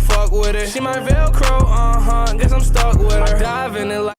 don't fuck with it. She my Velcro, guess I'm stuck with her. I dive in it like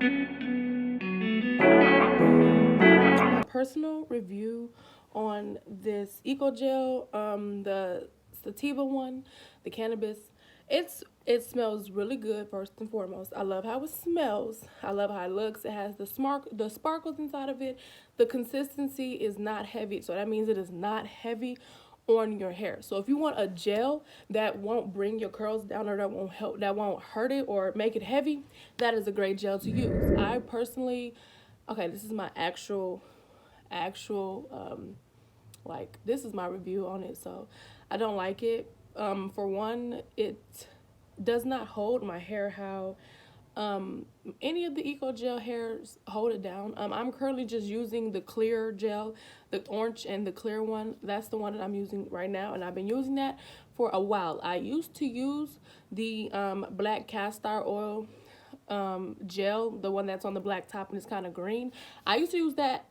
My personal review on this eco gel, the sativa one, the cannabis. It smells really good. First and foremost, I love how it smells. I love how it looks. It has the sparkles inside of it. The consistency is not heavy, so that means it is not heavy on your hair. So if you want a gel that won't bring your curls down, or that won't hurt it or make it heavy, that is a great gel to use. I personally, okay, this is my actual like, this is my review on it. So I don't like it. For one, it does not hold my hair how any of the eco gel hairs hold it down. I'm currently just using the clear gel, the orange and the clear one. That's the one that I'm using right now, and I've been using that for a while. I used to use the black castor oil gel, the one that's on the black top and it's kind of green. I used to use that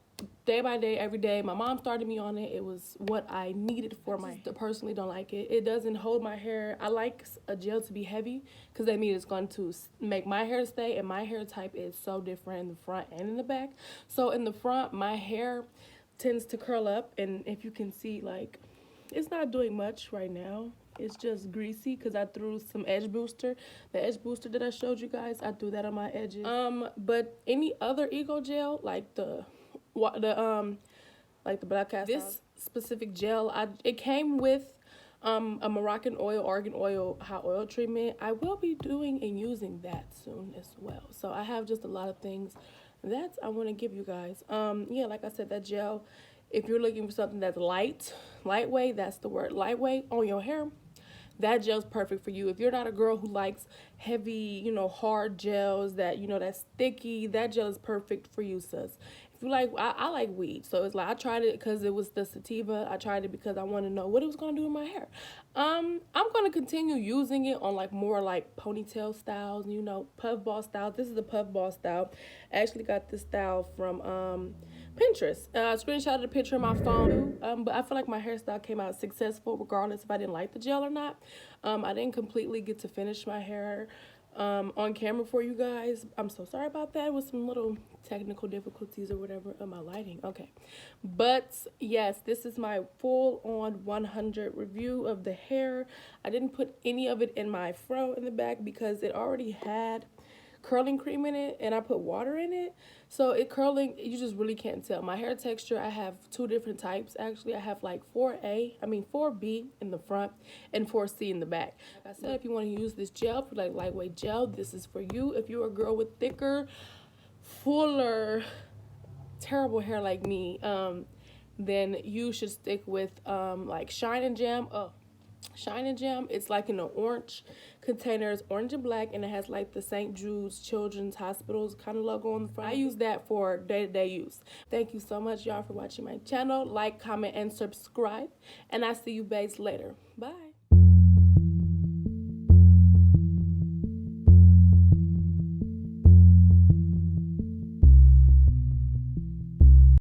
day by day, every day. My mom started me on it. It was what I needed for my hair. Personally don't like it. It doesn't hold my hair. I like a gel to be heavy because that means it's going to make my hair stay, and my hair type is so different in the front and in the back. So in the front, my hair tends to curl up, and if you can see, like, it's not doing much right now. It's just greasy because I threw some edge booster. The edge booster that I showed you guys, I threw that on my edges. But any other eco gel, like the black cast, this specific gel, it came with a Moroccan oil, argan oil, hot oil treatment. I will be doing and using that soon as well. So I have just a lot of things that I want to give you guys. Yeah, like I said, that gel, if you're looking for something that's lightweight, that's the word, lightweight on your hair, that gel's perfect for you. If you're not a girl who likes heavy, hard gels that's sticky, that gel is perfect for you, sis. If you like, I like weed, so it's like I tried it because it was the sativa. I tried it because I want to know what it was gonna do with my hair. I'm gonna continue using it on like more like ponytail styles, puffball styles. This is the puffball style. I actually got this style from Pinterest. Screenshotted the picture of my phone. But I feel like my hairstyle came out successful regardless if I didn't like the gel or not. I didn't completely get to finish my hair on camera for you guys. I'm so sorry about that, with some little technical difficulties or whatever of my lighting. Okay, but yes, this is my full on 100 review of the hair. I didn't put any of it in my fro in the back because it already had curling cream in it, and I put water in it, so you just really can't tell. My hair texture, I have two different types actually. I have like 4B in the front and 4C in the back. Like I said, if you want to use this gel for like lightweight gel, this is for you. If you're a girl with thicker, fuller, terrible hair like me, then you should stick with like Shine and Jam. Shine and Jam, it's like in an orange container. It's orange and black, and it has like the St. Jude's Children's Hospitals kind of logo on the front. I use that for day-to-day use. Thank you so much, y'all, for watching my channel. Like, comment, and subscribe, and I'll see you babes later. Bye.